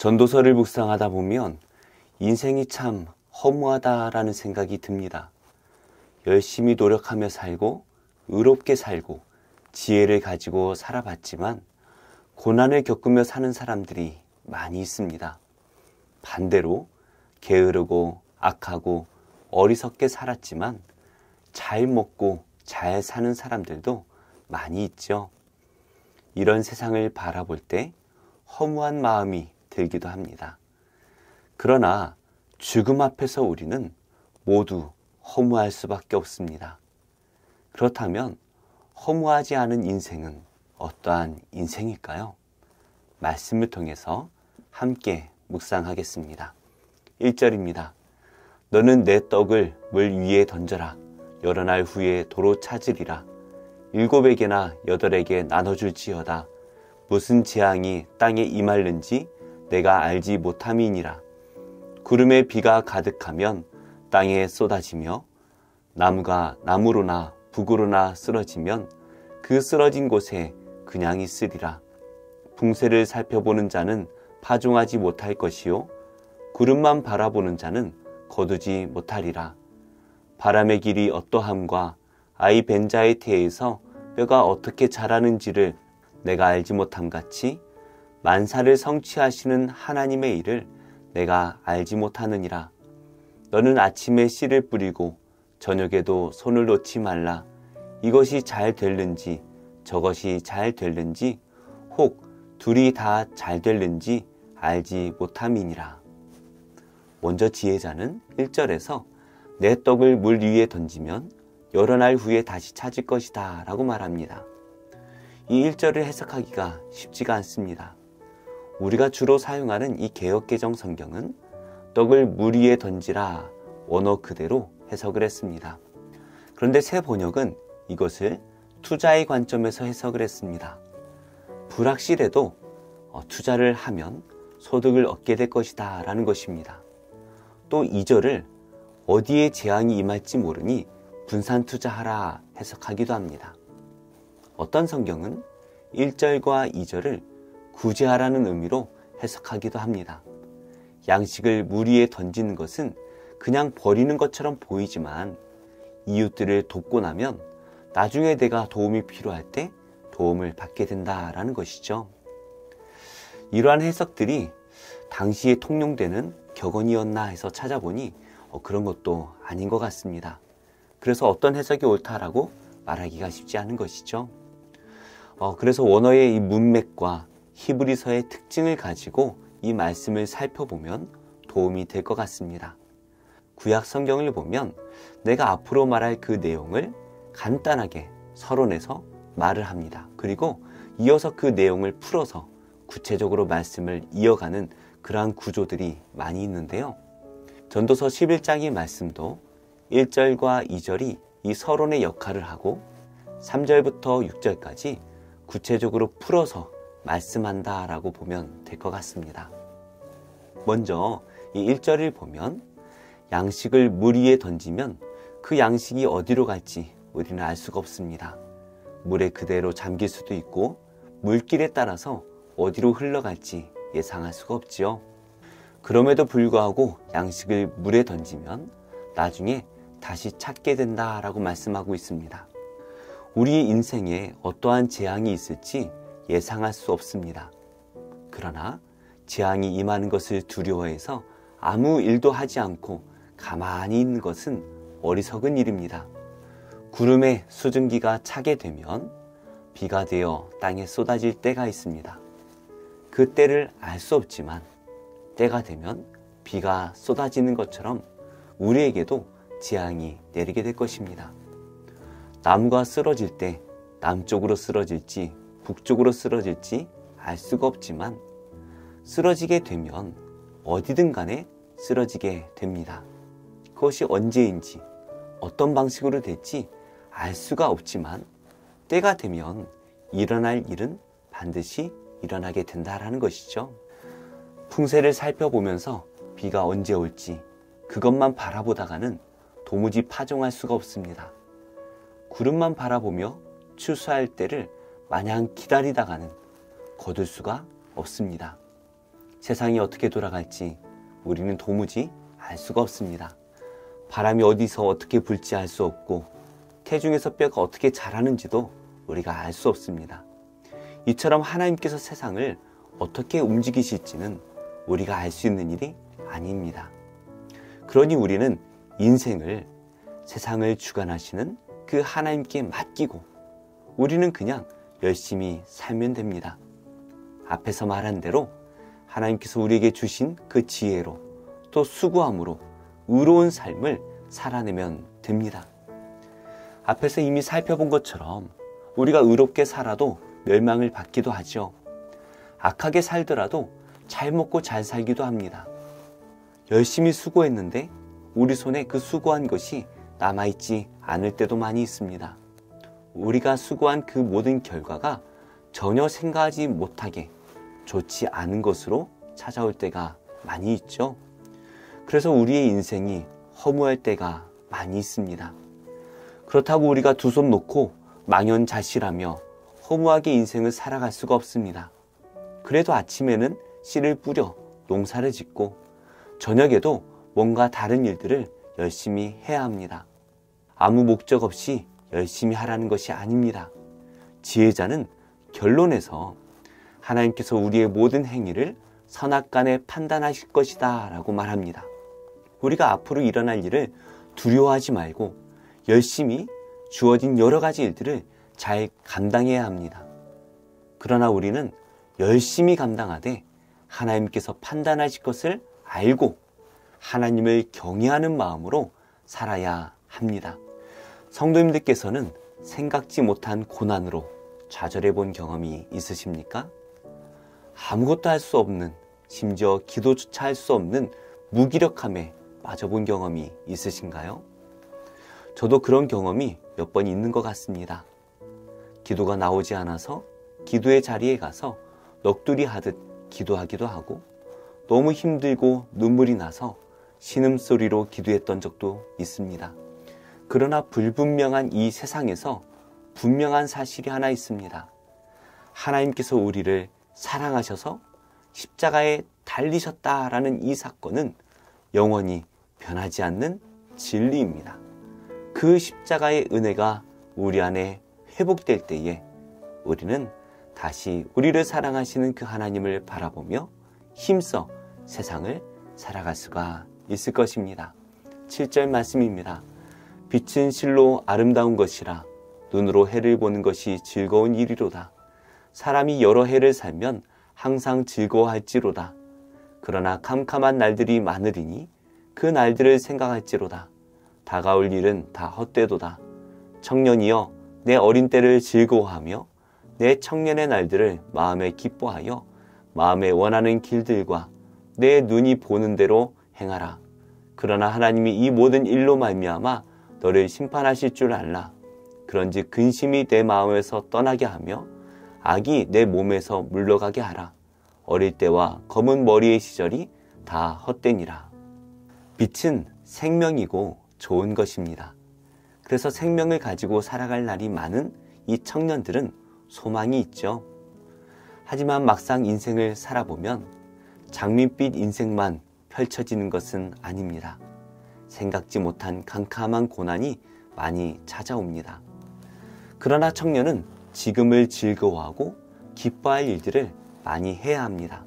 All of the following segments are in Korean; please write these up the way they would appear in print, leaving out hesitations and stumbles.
전도서를 묵상하다 보면 인생이 참 허무하다라는 생각이 듭니다. 열심히 노력하며 살고 의롭게 살고 지혜를 가지고 살아봤지만 고난을 겪으며 사는 사람들이 많이 있습니다. 반대로 게으르고 악하고 어리석게 살았지만 잘 먹고 잘 사는 사람들도 많이 있죠. 이런 세상을 바라볼 때 허무한 마음이 들기도 합니다. 그러나 죽음 앞에서 우리는 모두 허무할 수밖에 없습니다. 그렇다면 허무하지 않은 인생은 어떠한 인생일까요? 말씀을 통해서 함께 묵상하겠습니다. 1절입니다. 너는 내 떡을 물 위에 던져라. 여러 날 후에 도로 찾으리라. 7에게나 8에게 나눠줄지어다. 무슨 재앙이 땅에 임할는지 내가 알지 못함이니라. 구름에 비가 가득하면 땅에 쏟아지며 나무가 나무로나 북으로나 쓰러지면 그 쓰러진 곳에 그냥 있으리라. 풍세를 살펴보는 자는 파종하지 못할 것이요 구름만 바라보는 자는 거두지 못하리라. 바람의 길이 어떠함과 아이 벤 자의 태에서 뼈가 어떻게 자라는지를 내가 알지 못함같이 만사를 성취하시는 하나님의 일을 내가 알지 못하느니라. 너는 아침에 씨를 뿌리고 저녁에도 손을 놓지 말라. 이것이 잘 될는지 저것이 잘 될는지 혹 둘이 다 잘 될는지 알지 못함이니라. 먼저 지혜자는 1절에서 내 떡을 물 위에 던지면 여러 날 후에 다시 찾을 것이다 라고 말합니다. 이 1절을 해석하기가 쉽지가 않습니다. 우리가 주로 사용하는 이 개역개정 성경은 떡을 물 위에 던지라 원어 그대로 해석을 했습니다. 그런데 새 번역은 이것을 투자의 관점에서 해석을 했습니다. 불확실해도 투자를 하면 소득을 얻게 될 것이다 라는 것입니다. 또 2절을 어디에 재앙이 임할지 모르니 분산 투자하라 해석하기도 합니다. 어떤 성경은 1절과 2절을 구제하라는 의미로 해석하기도 합니다. 양식을 물 위에 던지는 것은 그냥 버리는 것처럼 보이지만 이웃들을 돕고 나면 나중에 내가 도움이 필요할 때 도움을 받게 된다라는 것이죠. 이러한 해석들이 당시에 통용되는 격언이었나 해서 찾아보니 그런 것도 아닌 것 같습니다. 그래서 어떤 해석이 옳다라고 말하기가 쉽지 않은 것이죠. 그래서 원어의 이 문맥과 히브리서의 특징을 가지고 이 말씀을 살펴보면 도움이 될 것 같습니다. 구약 성경을 보면 내가 앞으로 말할 그 내용을 간단하게 서론에서 말을 합니다. 그리고 이어서 그 내용을 풀어서 구체적으로 말씀을 이어가는 그러한 구조들이 많이 있는데요. 전도서 11장의 말씀도 1절과 2절이 이 서론의 역할을 하고 3절부터 6절까지 구체적으로 풀어서 말씀한다라고 보면 될 것 같습니다. 먼저 이 1절을 보면 양식을 물 위에 던지면 그 양식이 어디로 갈지 우리는 알 수가 없습니다. 물에 그대로 잠길 수도 있고 물길에 따라서 어디로 흘러갈지 예상할 수가 없지요. 그럼에도 불구하고 양식을 물에 던지면 나중에 다시 찾게 된다라고 말씀하고 있습니다. 우리의 인생에 어떠한 재앙이 있을지 예상할 수 없습니다. 그러나 재앙이 임하는 것을 두려워해서 아무 일도 하지 않고 가만히 있는 것은 어리석은 일입니다. 구름에 수증기가 차게 되면 비가 되어 땅에 쏟아질 때가 있습니다. 그 때를 알 수 없지만 때가 되면 비가 쏟아지는 것처럼 우리에게도 재앙이 내리게 될 것입니다. 나무가 쓰러질 때 남쪽으로 쓰러질지 북쪽으로 쓰러질지 알 수가 없지만 쓰러지게 되면 어디든 간에 쓰러지게 됩니다. 그것이 언제인지 어떤 방식으로 될지 알 수가 없지만 때가 되면 일어날 일은 반드시 일어나게 된다라는 것이죠. 풍세를 살펴보면서 비가 언제 올지 그것만 바라보다가는 도무지 파종할 수가 없습니다. 구름만 바라보며 추수할 때를 마냥 기다리다가는 거둘 수가 없습니다. 세상이 어떻게 돌아갈지 우리는 도무지 알 수가 없습니다. 바람이 어디서 어떻게 불지 알 수 없고 태중에서 뼈가 어떻게 자라는지도 우리가 알 수 없습니다. 이처럼 하나님께서 세상을 어떻게 움직이실지는 우리가 알 수 있는 일이 아닙니다. 그러니 우리는 인생을 세상을 주관하시는 그 하나님께 맡기고 우리는 그냥 열심히 살면 됩니다. 앞에서 말한 대로 하나님께서 우리에게 주신 그 지혜로 또 수고함으로 의로운 삶을 살아내면 됩니다. 앞에서 이미 살펴본 것처럼 우리가 의롭게 살아도 멸망을 받기도 하죠. 악하게 살더라도 잘 먹고 잘 살기도 합니다. 열심히 수고했는데 우리 손에 그 수고한 것이 남아있지 않을 때도 많이 있습니다. 우리가 수고한 그 모든 결과가 전혀 생각하지 못하게 좋지 않은 것으로 찾아올 때가 많이 있죠. 그래서 우리의 인생이 허무할 때가 많이 있습니다. 그렇다고 우리가 두 손 놓고 망연자실하며 허무하게 인생을 살아갈 수가 없습니다. 그래도 아침에는 씨를 뿌려 농사를 짓고 저녁에도 뭔가 다른 일들을 열심히 해야 합니다. 아무 목적 없이 열심히 하라는 것이 아닙니다. 지혜자는 결론에서 하나님께서 우리의 모든 행위를 선악간에 판단하실 것이다 라고 말합니다. 우리가 앞으로 일어날 일을 두려워하지 말고 열심히 주어진 여러 가지 일들을 잘 감당해야 합니다. 그러나 우리는 열심히 감당하되 하나님께서 판단하실 것을 알고 하나님을 경외하는 마음으로 살아야 합니다. 성도님들께서는 생각지 못한 고난으로 좌절해 본 경험이 있으십니까? 아무것도 할 수 없는, 심지어 기도조차 할 수 없는 무기력함에 빠져본 경험이 있으신가요? 저도 그런 경험이 몇 번 있는 것 같습니다. 기도가 나오지 않아서 기도의 자리에 가서 넋두리 하듯 기도하기도 하고 너무 힘들고 눈물이 나서 신음소리로 기도했던 적도 있습니다. 그러나 불분명한 이 세상에서 분명한 사실이 하나 있습니다. 하나님께서 우리를 사랑하셔서 십자가에 달리셨다라는 이 사건은 영원히 변하지 않는 진리입니다. 그 십자가의 은혜가 우리 안에 회복될 때에 우리는 다시 우리를 사랑하시는 그 하나님을 바라보며 힘써 세상을 살아갈 수가 있을 것입니다. 7절 말씀입니다. 빛은 실로 아름다운 것이라 눈으로 해를 보는 것이 즐거운 일이로다. 사람이 여러 해를 살면 항상 즐거워할지로다. 그러나 캄캄한 날들이 많으리니 그 날들을 생각할지로다. 다가올 일은 다 헛되도다. 청년이여 내 어린 때를 즐거워하며 내 청년의 날들을 마음에 기뻐하여 마음에 원하는 길들과 내 눈이 보는 대로 행하라. 그러나 하나님이 이 모든 일로 말미암아 너를 심판하실 줄 알라. 그런즉 근심이 내 마음에서 떠나게 하며 악이 내 몸에서 물러가게 하라. 어릴 때와 검은 머리의 시절이 다 헛되니라. 빛은 생명이고 좋은 것입니다. 그래서 생명을 가지고 살아갈 날이 많은 이 청년들은 소망이 있죠. 하지만 막상 인생을 살아보면 장밋빛 인생만 펼쳐지는 것은 아닙니다. 생각지 못한 캄캄한 고난이 많이 찾아옵니다. 그러나 청년은 지금을 즐거워하고 기뻐할 일들을 많이 해야 합니다.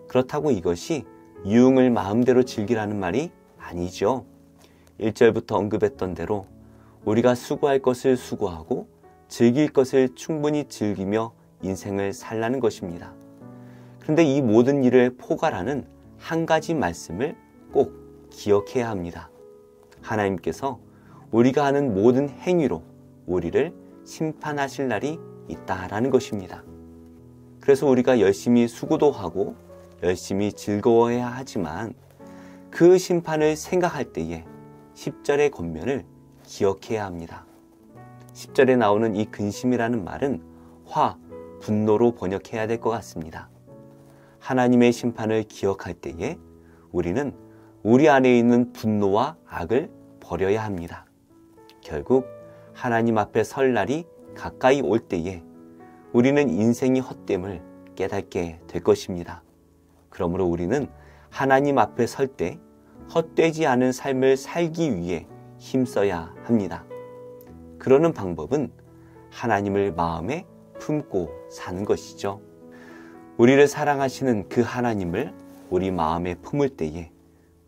그렇다고 이것이 유흥을 마음대로 즐기라는 말이 아니죠. 1절부터 언급했던 대로 우리가 수고할 것을 수고하고 즐길 것을 충분히 즐기며 인생을 살라는 것입니다. 그런데 이 모든 일을 포괄하는 한 가지 말씀을 꼭 기억해야 합니다. 하나님께서 우리가 하는 모든 행위로 우리를 심판하실 날이 있다라는 것입니다. 그래서 우리가 열심히 수고도 하고 열심히 즐거워해야 하지만 그 심판을 생각할 때에 10절의 권면을 기억해야 합니다. 10절에 나오는 이 근심이라는 말은 분노로 번역해야 될 것 같습니다. 하나님의 심판을 기억할 때에 우리는 우리 안에 있는 분노와 악을 버려야 합니다. 결국 하나님 앞에 설 날이 가까이 올 때에 우리는 인생이 헛됨을 깨닫게 될 것입니다. 그러므로 우리는 하나님 앞에 설 때 헛되지 않은 삶을 살기 위해 힘써야 합니다. 그러는 방법은 하나님을 마음에 품고 사는 것이죠. 우리를 사랑하시는 그 하나님을 우리 마음에 품을 때에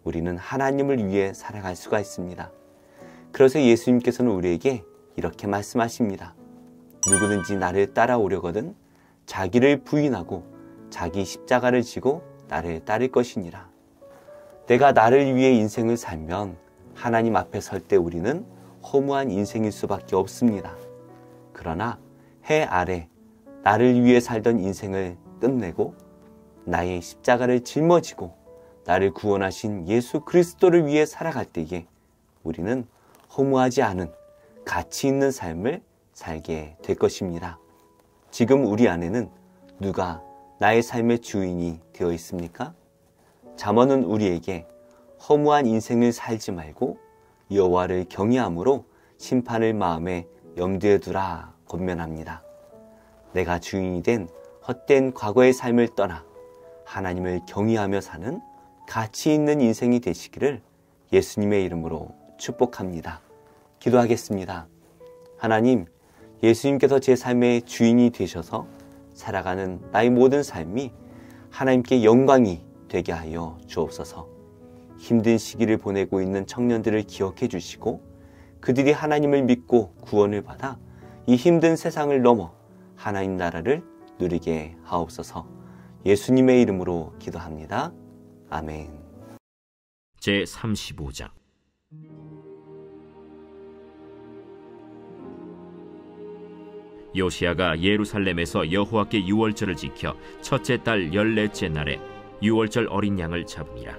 우리는 하나님을 위해 살아갈 수가 있습니다. 그래서 예수님께서는 우리에게 이렇게 말씀하십니다. 누구든지 나를 따라오려거든 자기를 부인하고 자기 십자가를 지고 나를 따를 것이니라. 내가 나를 위해 인생을 살면 하나님 앞에 설 때 우리는 허무한 인생일 수밖에 없습니다. 그러나 해 아래 나를 위해 살던 인생을 끝내고 나의 십자가를 짊어지고 나를 구원하신 예수 그리스도를 위해 살아갈 때에 우리는 허무하지 않은 가치 있는 삶을 살게 될 것입니다. 지금 우리 안에는 누가 나의 삶의 주인이 되어 있습니까? 잠언은 우리에게 허무한 인생을 살지 말고 여호와를 경외함으로 심판을 마음에 염두에 두라 권면합니다. 내가 주인이 된 헛된 과거의 삶을 떠나 하나님을 경외하며 사는 가치 있는 인생이 되시기를 예수님의 이름으로 축복합니다. 기도하겠습니다. 하나님, 예수님께서 제 삶의 주인이 되셔서 살아가는 나의 모든 삶이 하나님께 영광이 되게 하여 주옵소서. 힘든 시기를 보내고 있는 청년들을 기억해 주시고 그들이 하나님을 믿고 구원을 받아 이 힘든 세상을 넘어 하나님 나라를 누리게 하옵소서. 예수님의 이름으로 기도합니다. 아멘. 제35장 요시야가 예루살렘에서 여호와께 유월절을 지켜 첫째 달 14째 날에 유월절 어린 양을 잡으니라.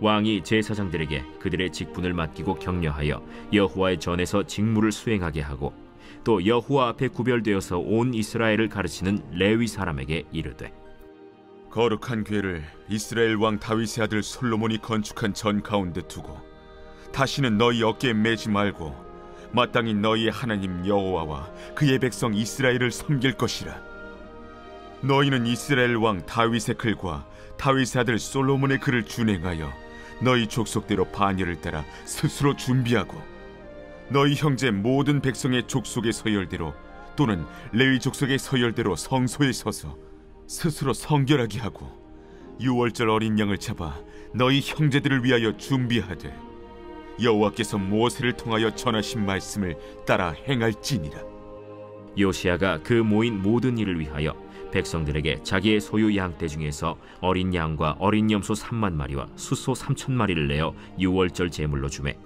왕이 제사장들에게 그들의 직분을 맡기고 격려하여 여호와의 전에서 직무를 수행하게 하고 또 여호와 앞에 구별되어서 온 이스라엘을 가르치는 레위 사람에게 이르되 거룩한 궤를 이스라엘 왕 다윗의 아들 솔로몬이 건축한 전 가운데 두고 다시는 너희 어깨에 매지 말고 마땅히 너희의 하나님 여호와와 그의 백성 이스라엘을 섬길 것이라. 너희는 이스라엘 왕 다윗의 글과 다윗의 아들 솔로몬의 글을 준행하여 너희 족속대로 반열을 따라 스스로 준비하고 너희 형제 모든 백성의 족속의 서열대로 또는 레위 족속의 서열대로 성소에 서서 스스로 성결하게 하고 유월절 어린 양을 잡아 너희 형제들을 위하여 준비하되 여호와께서 모세를 통하여 전하신 말씀을 따라 행할지니라. 요시야가 그 모인 모든 일을 위하여 백성들에게 자기의 소유 양떼 중에서 어린 양과 어린 염소 3만 마리와 숫소 3천 마리를 내어 유월절 제물로 주매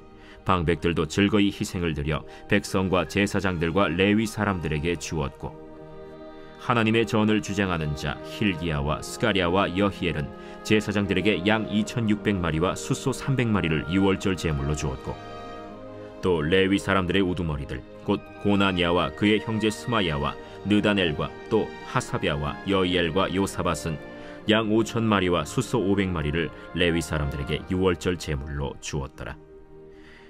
방백들도 즐거이 희생을 드려 백성과 제사장들과 레위 사람들에게 주었고 하나님의 전을 주장하는 자 힐기야와 스가랴와 여히엘은 제사장들에게 양 2,600마리와 숫소 300마리를 유월절 제물로 주었고 또 레위 사람들의 우두머리들 곧 고나니아와 그의 형제 스마야와 느다넬과 또 하사랴와 여이엘과 요사밧은 양 5,000마리와 숫소 500마리를 레위 사람들에게 유월절 제물로 주었더라.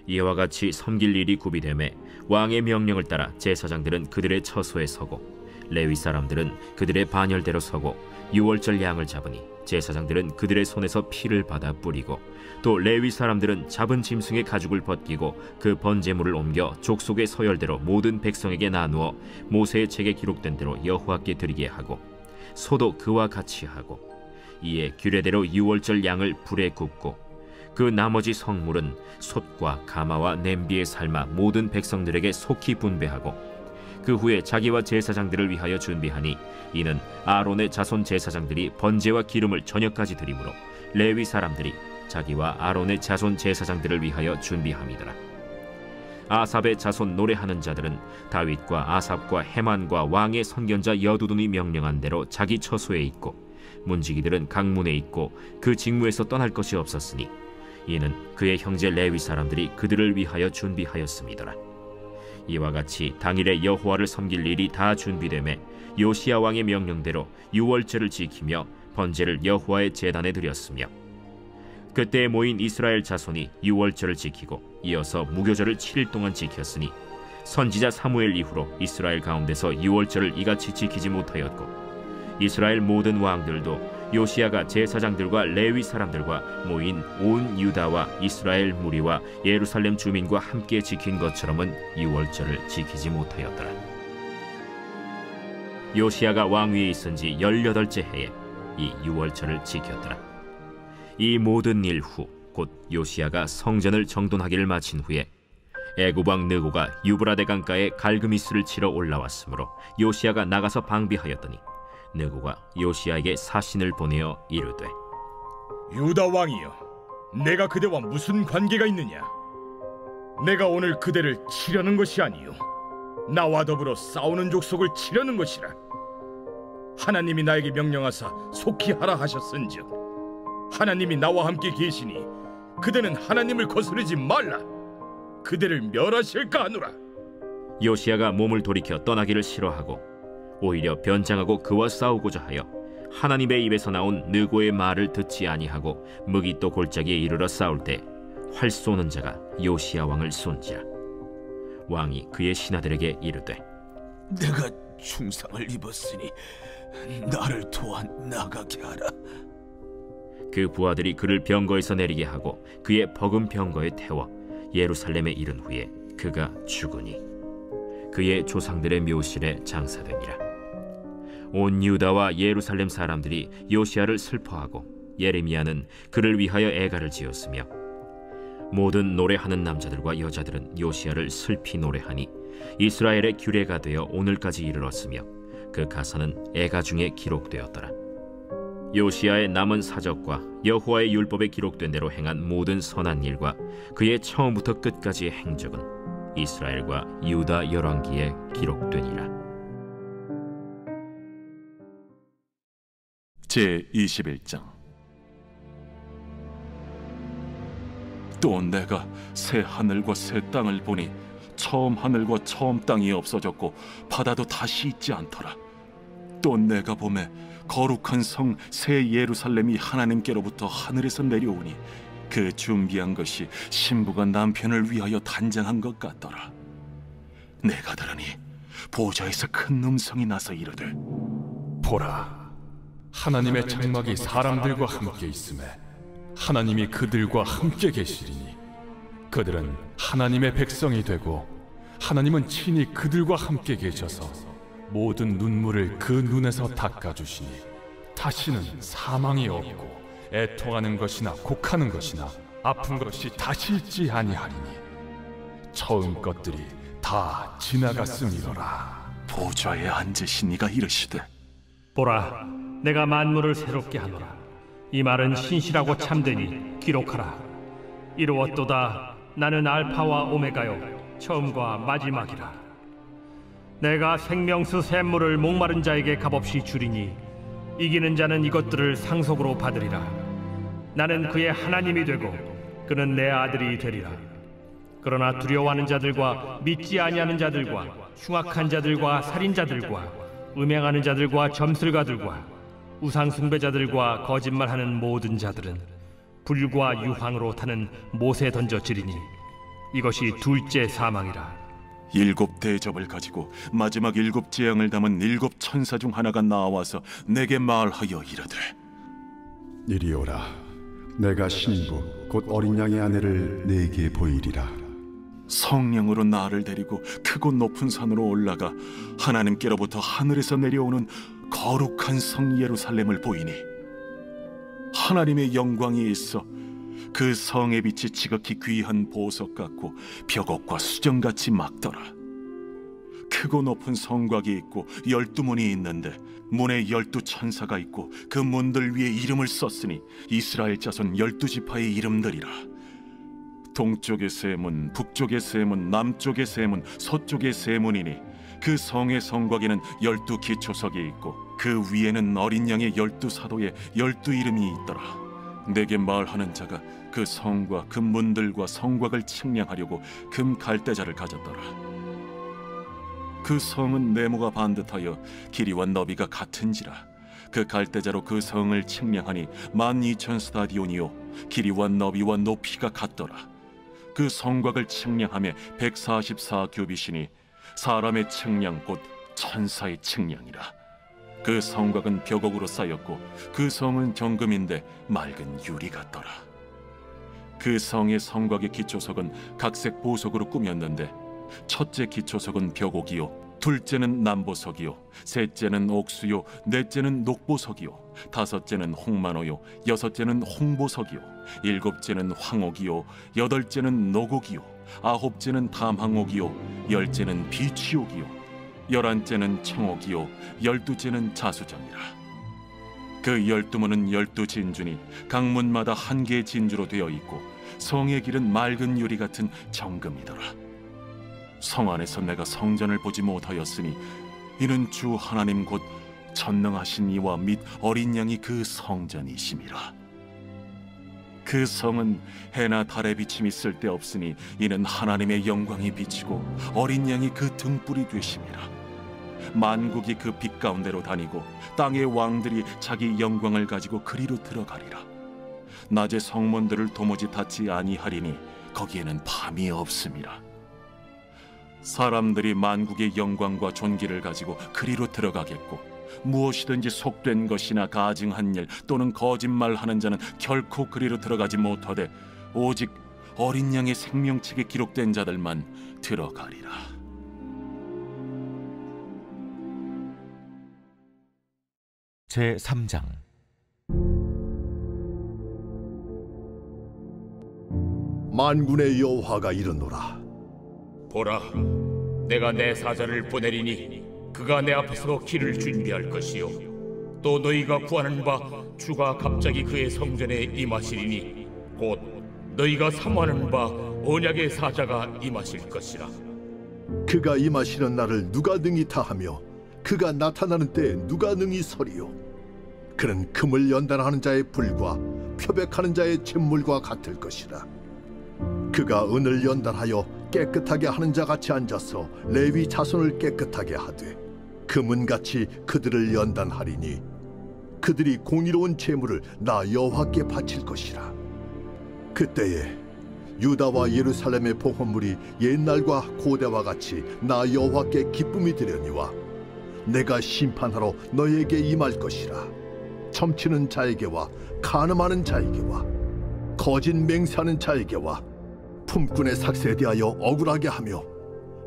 이와 같이 섬길 일이 구비되매 왕의 명령을 따라 제사장들은 그들의 처소에 서고 레위 사람들은 그들의 반열대로 서고 유월절 양을 잡으니 제사장들은 그들의 손에서 피를 받아 뿌리고 또 레위 사람들은 잡은 짐승의 가죽을 벗기고 그 번제물을 옮겨 족속의 서열대로 모든 백성에게 나누어 모세의 책에 기록된 대로 여호와께 드리게 하고 소도 그와 같이 하고 이에 규례대로 유월절 양을 불에 굽고 그 나머지 성물은 솥과 가마와 냄비에 삶아 모든 백성들에게 속히 분배하고 그 후에 자기와 제사장들을 위하여 준비하니 이는 아론의 자손 제사장들이 번제와 기름을 저녁까지 드리므로 레위 사람들이 자기와 아론의 자손 제사장들을 위하여 준비함이더라. 아삽의 자손 노래하는 자들은 다윗과 아삽과 헤만과 왕의 선견자 여두둔이 명령한 대로 자기 처소에 있고 문지기들은 각 문에 있고 그 직무에서 떠날 것이 없었으니 이는 그의 형제 레위 사람들이 그들을 위하여 준비하였음이더라. 이와 같이 당일에 여호와를 섬길 일이 다 준비되매 요시야 왕의 명령대로 유월절을 지키며 번제를 여호와의 제단에 드렸으며 그때 모인 이스라엘 자손이 유월절을 지키고 이어서 무교절을 7일 동안 지켰으니 선지자 사무엘 이후로 이스라엘 가운데서 유월절을 이같이 지키지 못하였고 이스라엘 모든 왕들도 요시야가 제사장들과 레위 사람들과 모인 온 유다와 이스라엘 무리와 예루살렘 주민과 함께 지킨 것처럼은 유월절을 지키지 못하였더라. 요시야가 왕위에 있은 지 18째 해에 이 유월절을 지켰더라. 이 모든 일 후 곧 요시야가 성전을 정돈하기를 마친 후에 애굽 왕 느고가 유브라데 강가에 갈그미스를 치러 올라왔으므로 요시야가 나가서 방비하였더니 느고가 요시야에게 사신을 보내어 이르되, 유다 왕이여, 내가 그대와 무슨 관계가 있느냐? 내가 오늘 그대를 치려는 것이 아니요 나와 더불어 싸우는 족속을 치려는 것이라. 하나님이 나에게 명령하사 속히 하라 하셨은즉 하나님이 나와 함께 계시니 그대는 하나님을 거스르지 말라. 그대를 멸하실까 하노라. 요시야가 몸을 돌이켜 떠나기를 싫어하고 오히려 변장하고 그와 싸우고자 하여 하나님의 입에서 나온 느고의 말을 듣지 아니하고 무기또 골짜기에 이르러 싸울 때 활 쏘는 자가 요시야 왕을 쏜지라. 왕이 그의 신하들에게 이르되, 내가 중상을 입었으니 나를 도와 나가게 하라. 그 부하들이 그를 병거에서 내리게 하고 그의 버금 병거에 태워 예루살렘에 이른 후에 그가 죽으니 그의 조상들의 묘실에 장사되니라. 온 유다와 예루살렘 사람들이 요시야를 슬퍼하고 예레미야는 그를 위하여 애가를 지었으며 모든 노래하는 남자들과 여자들은 요시야를 슬피 노래하니 이스라엘의 규례가 되어 오늘까지 이르렀으며 그 가사는 애가 중에 기록되었더라. 요시야의 남은 사적과 여호와의 율법에 기록된 대로 행한 모든 선한 일과 그의 처음부터 끝까지의 행적은 이스라엘과 유다 열왕기에 기록되니라. 제21장. 또 내가 새 하늘과 새 땅을 보니 처음 하늘과 처음 땅이 없어졌고 바다도 다시 있지 않더라. 또 내가 보매 거룩한 성 새 예루살렘이 하나님께로부터 하늘에서 내려오니 그 준비한 것이 신부가 남편을 위하여 단장한 것 같더라. 내가 들으니 보좌에서 큰 음성이 나서 이르되, 보라, 하나님의 장막이 사람들과 함께 있음에 하나님이 그들과 함께 계시리니 그들은 하나님의 백성이 되고 하나님은 친히 그들과 함께 계셔서 모든 눈물을 그 눈에서 닦아주시니 다시는 사망이 없고 애통하는 것이나 곡하는 것이나 아픈 것이 다시 있지 아니하리니 처음 것들이 다 지나갔음이로라. 보좌에 앉으신 이가 이르시되, 보라, 내가 만물을 새롭게 하노라. 이 말은 신실하고 참되니 기록하라. 이루었도다. 나는 알파와 오메가요 처음과 마지막이라. 내가 생명수 샘물을 목마른 자에게 값없이 주리니 이기는 자는 이것들을 상속으로 받으리라. 나는 그의 하나님이 되고 그는 내 아들이 되리라. 그러나 두려워하는 자들과 믿지 아니하는 자들과 흉악한 자들과 살인자들과 음행하는 자들과 점술가들과 우상 숭배자들과 거짓말하는 모든 자들은 불과 유황으로 타는 못에 던져지리니 이것이 둘째 사망이라. 7 대접을 가지고 마지막 7 재앙을 담은 7 천사 중 하나가 나와서 내게 말하여 이르되, 이리 오라. 내가 신부 곧 어린 양의 아내를 네게 보이리라. 성령으로 나를 데리고 크고 높은 산으로 올라가 하나님께로부터 하늘에서 내려오는 거룩한 성 예루살렘을 보이니 하나님의 영광이 있어 그 성의 빛이 지극히 귀한 보석 같고 벽옥과 수정같이 막더라. 크고 높은 성곽이 있고 12문이 있는데 문에 12 천사가 있고 그 문들 위에 이름을 썼으니 이스라엘 자손 12지파의 이름들이라. 동쪽의 세 문, 북쪽의 세 문, 남쪽의 세 문, 서쪽의 세 문이니 그 성의 성곽에는 12 기초석이 있고 그 위에는 어린 양의 12 사도의 12 이름이 있더라. 내게 말하는 자가 그 성과 그 문들과 성곽을 측량하려고 금 갈대자를 가졌더라. 그 성은 네모가 반듯하여 길이와 너비가 같은지라. 그 갈대자로 그 성을 측량하니 12,000 스타디온이요 길이와 너비와 높이가 같더라. 그 성곽을 측량하며 144 규빗이니 사람의 측량 곧 천사의 측량이라. 그 성곽은 벽옥으로 쌓였고 그 성은 정금인데 맑은 유리 같더라. 그 성의 성곽의 기초석은 각색 보석으로 꾸몄는데 첫째 기초석은 벽옥이요, 둘째는 남보석이요, 셋째는 옥수요, 넷째는 녹보석이요, 다섯째는 홍만호요, 여섯째는 홍보석이요, 일곱째는 황옥이요, 여덟째는 녹옥이요, 아홉째는 담항옥이요, 열째는 비취옥이요, 열한째는 청옥이요, 열두째는 자수정이라. 그 12문은 12진주니 각 문마다 한 개의 진주로 되어 있고 성의 길은 맑은 유리 같은 정금이더라. 성 안에서 내가 성전을 보지 못하였으니 이는 주 하나님 곧 전능하신 이와 및 어린 양이 그 성전이심이라. 그 성은 해나 달의 비침이 쓸데없으니 이는 하나님의 영광이 비치고 어린 양이 그 등불이 되심이라. 만국이 그 빛 가운데로 다니고 땅의 왕들이 자기 영광을 가지고 그리로 들어가리라. 낮에 성문들을 도무지 닫지 아니하리니 거기에는 밤이 없음이라. 사람들이 만국의 영광과 존귀를 가지고 그리로 들어가겠고 무엇이든지 속된 것이나 가증한 일 또는 거짓말하는 자는 결코 그리로 들어가지 못하되 오직 어린 양의 생명책에 기록된 자들만 들어가리라. 제3장. 만군의 여호와가 이르노라. 보라, 내가 내 사자를 보내리니 그가 내 앞에서 길을 준비할 것이요 또 너희가 구하는 바 주가 갑자기 그의 성전에 임하시리니 곧 너희가 사모하는 바 언약의 사자가 임하실 것이라. 그가 임하시는 날을 누가 능히 다하며 그가 나타나는 때에 누가 능히 서리요. 그는 금을 연단하는 자의 불과 표백하는 자의 잿물과 같을 것이라. 그가 은을 연단하여 깨끗하게 하는 자 같이 앉아서 레위 자손을 깨끗하게 하되 금은같이 그들을 연단하리니 그들이 공의로운 제물을 나 여호와께 바칠 것이라. 그때에 유다와 예루살렘의 봉헌물이 옛날과 고대와 같이 나 여호와께 기쁨이 되려니와 내가 심판하러 너에게 임할 것이라. 점치는 자에게와 간음하는 자에게와 거짓 맹세하는 자에게와 품꾼의 삭세에 대하여 억울하게 하며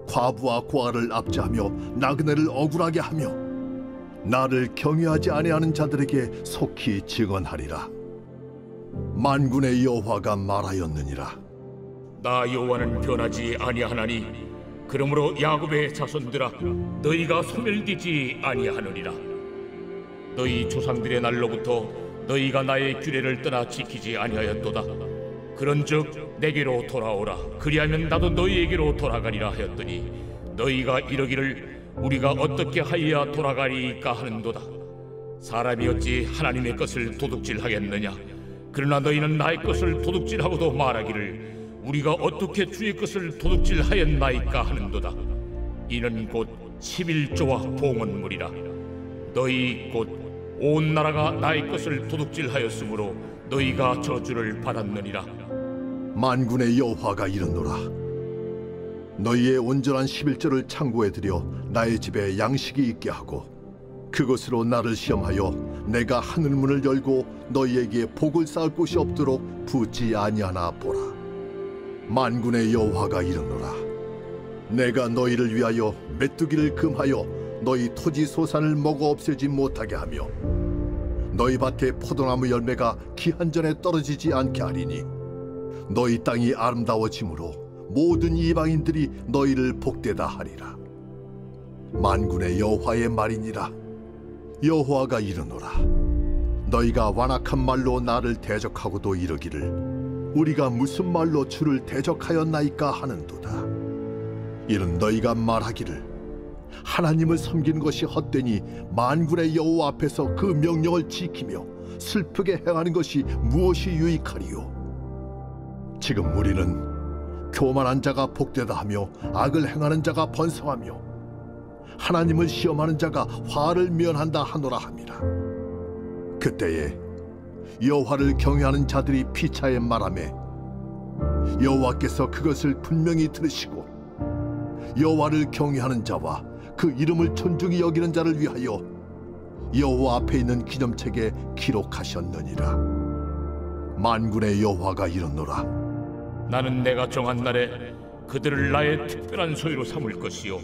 과부와 고아를 압제하며 나그네를 억울하게 하며 나를 경외하지 아니하는 자들에게 속히 증언하리라. 만군의 여호와가 말하였느니라. 나 여호와는 변하지 아니하나니 그러므로 야곱의 자손들아 너희가 소멸되지 아니하느니라. 너희 조상들의 날로부터 너희가 나의 규례를 떠나 지키지 아니하였도다. 그런즉 내게로 돌아오라. 그리하면 나도 너희에게로 돌아가리라 하였더니 너희가 이러기를 우리가 어떻게 하여야 돌아가리까 하는도다. 사람이 어찌 하나님의 것을 도둑질하겠느냐. 그러나 너희는 나의 것을 도둑질하고도 말하기를 우리가 어떻게 주의 것을 도둑질하였나이까 하는도다. 이는 곧 11조와 봉헌물이라. 너희 곧 온 나라가 나의 것을 도둑질하였으므로 너희가 저주를 받았느니라. 만군의 여호와가 이르노라. 너희의 온전한 11조를 창고에 들여 나의 집에 양식이 있게 하고 그것으로 나를 시험하여 내가 하늘문을 열고 너희에게 복을 쌓을 곳이 없도록 붙지 아니하나 보라. 만군의 여호와가 이르노라. 내가 너희를 위하여 메뚜기를 금하여 너희 토지 소산을 먹어 없애지 못하게 하며 너희 밭에 포도나무 열매가 기한 전에 떨어지지 않게 하리니 너희 땅이 아름다워짐으로 모든 이방인들이 너희를 복되다 하리라. 만군의 여호와의 말이니라. 여호와가 이르노라. 너희가 완악한 말로 나를 대적하고도 이르기를 우리가 무슨 말로 주를 대적하였나이까 하는도다. 이는 너희가 말하기를 하나님을 섬기는 것이 헛되니 만군의 여호와 앞에서 그 명령을 지키며 슬프게 행하는 것이 무엇이 유익하리요. 지금 우리는 교만한 자가 복되다 하며 악을 행하는 자가 번성하며 하나님을 시험하는 자가 화를 면한다 하노라 함이라. 그때에 여호와를 경외하는 자들이 피차에 말하매 여호와께서 그것을 분명히 들으시고 여호와를 경외하는 자와 그 이름을 존중히 여기는 자를 위하여 여호와 앞에 있는 기념책에 기록하셨느니라. 만군의 여호와가 이르노라. 나는 내가 정한 날에 그들을 나의 특별한 소유로 삼을 것이요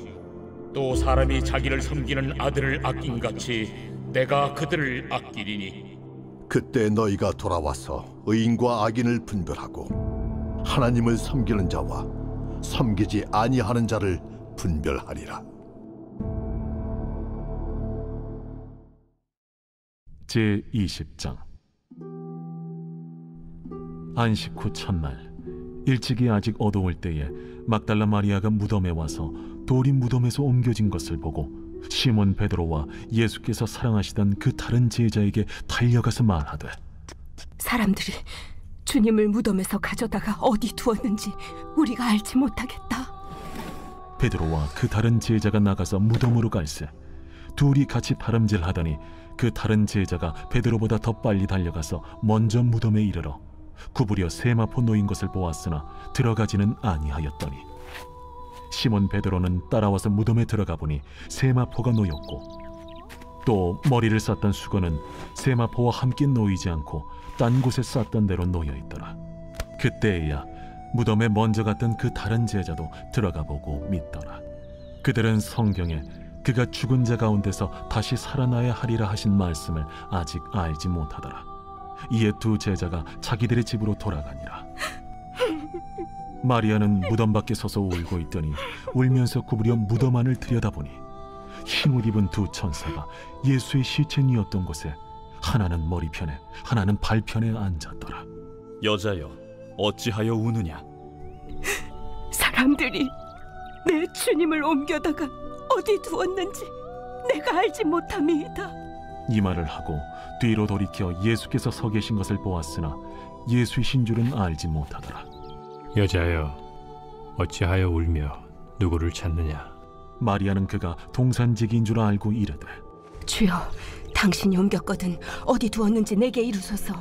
또 사람이 자기를 섬기는 아들을 아낀같이 내가 그들을 아끼리니 그때 너희가 돌아와서 의인과 악인을 분별하고 하나님을 섬기는 자와 섬기지 아니하는 자를 분별하리라. 제20장. 안식 후 첫날 일찍이 아직 어두울 때에 막달라 마리아가 무덤에 와서 돌이 무덤에서 옮겨진 것을 보고 시몬 베드로와 예수께서 사랑하시던 그 다른 제자에게 달려가서 말하되, 사람들이 주님을 무덤에서 가져다가 어디 두었는지 우리가 알지 못하겠다. 베드로와 그 다른 제자가 나가서 무덤으로 갈새 둘이 같이 다름질하더니 그 다른 제자가 베드로보다 더 빨리 달려가서 먼저 무덤에 이르러 구부려 세마포 놓인 것을 보았으나 들어가지는 아니하였더니 시몬 베드로는 따라와서 무덤에 들어가 보니 세마포가 놓였고 또 머리를 쌌던 수건은 세마포와 함께 놓이지 않고 딴 곳에 쌌던 대로 놓여 있더라. 그때에야 무덤에 먼저 갔던 그 다른 제자도 들어가 보고 믿더라. 그들은 성경에 그가 죽은 자 가운데서 다시 살아나야 하리라 하신 말씀을 아직 알지 못하더라. 이에 두 제자가 자기들의 집으로 돌아가니라. 마리아는 무덤 밖에 서서 울고 있더니 울면서 구부려 무덤 안을 들여다보니 흰옷 입은 두 천사가 예수의 시체 뉘었던 곳에 하나는 머리편에 하나는 발편에 앉았더라. 여자여, 어찌하여 우느냐? 사람들이 내 주님을 옮겨다가 어디 두었는지 내가 알지 못함이다. 이 말을 하고 뒤로 돌이켜 예수께서 서 계신 것을 보았으나 예수이신 줄은 알지 못하더라. 여자여, 어찌하여 울며 누구를 찾느냐? 마리아는 그가 동산지기인 줄 알고 이르되, 주여, 당신이 옮겼거든 어디 두었는지 내게 이루소서.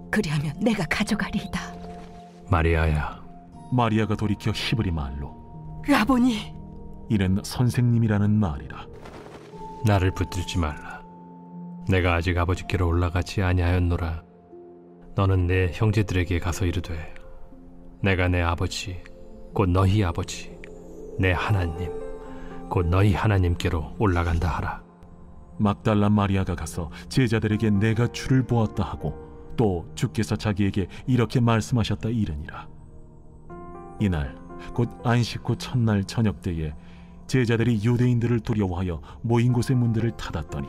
그리하면 내가 가져가리이다. 마리아야. 마리아가 돌이켜 히브리 말로 라보니, 이는 선생님이라는 말이라. 나를 붙들지 말라. 내가 아직 아버지께로 올라가지 아니하였노라. 너는 내 형제들에게 가서 이르되, 내가 내 아버지 곧 너희 아버지 내 하나님 곧 너희 하나님께로 올라간다 하라. 막달라 마리아가 가서 제자들에게 내가 주를 보았다 하고 또 주께서 자기에게 이렇게 말씀하셨다 이르니라. 이날 곧 안식 후 첫날 저녁 때에 제자들이 유대인들을 두려워하여 모인 곳의 문들을 닫았더니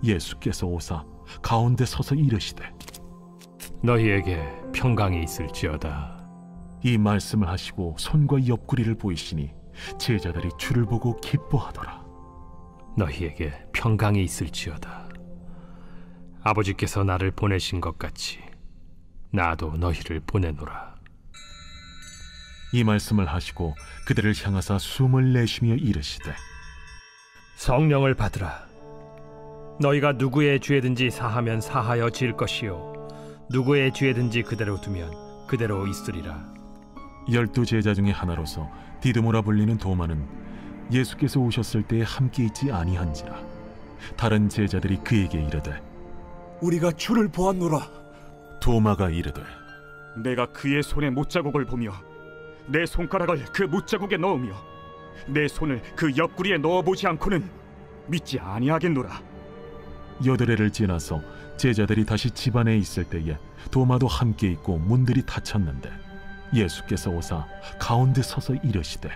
예수께서 오사 가운데 서서 이르시되, 너희에게 평강이 있을지어다. 이 말씀을 하시고 손과 옆구리를 보이시니 제자들이 주를 보고 기뻐하더라. 너희에게 평강이 있을지어다. 아버지께서 나를 보내신 것 같이 나도 너희를 보내노라. 이 말씀을 하시고 그들을 향하사 숨을 내쉬며 이르시되, 성령을 받으라. 너희가 누구의 죄든지 사하면 사하여 질 것이요 누구의 죄든지 그대로 두면 그대로 있으리라. 12 제자 중에 하나로서 디드모라 불리는 도마는 예수께서 오셨을 때에 함께 있지 아니한지라. 다른 제자들이 그에게 이르되, 우리가 주를 보았노라. 도마가 이르되, 내가 그의 손에 못자국을 보며 내 손가락을 그 못자국에 넣으며 내 손을 그 옆구리에 넣어보지 않고는 믿지 아니하겠노라. 8회를 지나서 제자들이 다시 집 안에 있을 때에 도마도 함께 있고 문들이 닫혔는데 예수께서 오사 가운데 서서 이르시되,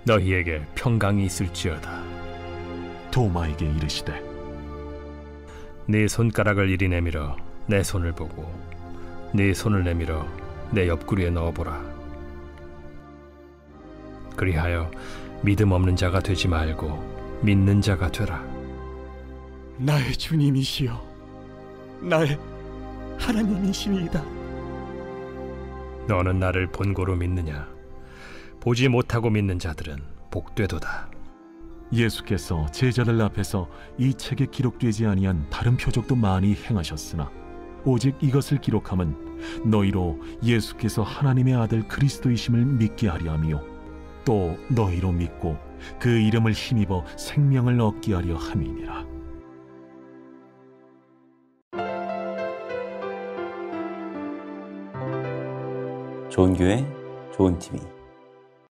너희에게 평강이 있을지어다. 도마에게 이르시되, 네 손가락을 이리 내밀어 내 손을 보고 네 손을 내밀어 내 옆구리에 넣어보라. 그리하여 믿음 없는 자가 되지 말고 믿는 자가 되라. 나의 주님이시여 나의 하나님이시니이다. 너는 나를 본고로 믿느냐? 보지 못하고 믿는 자들은 복되도다. 예수께서 제자들 앞에서 이 책에 기록되지 아니한 다른 표적도 많이 행하셨으나 오직 이것을 기록함은 너희로 예수께서 하나님의 아들 그리스도이심을 믿게 하려 함이요 또 너희로 믿고 그 이름을 힘입어 생명을 얻게 하려 함이니라. 좋은 교회, 좋은 TV.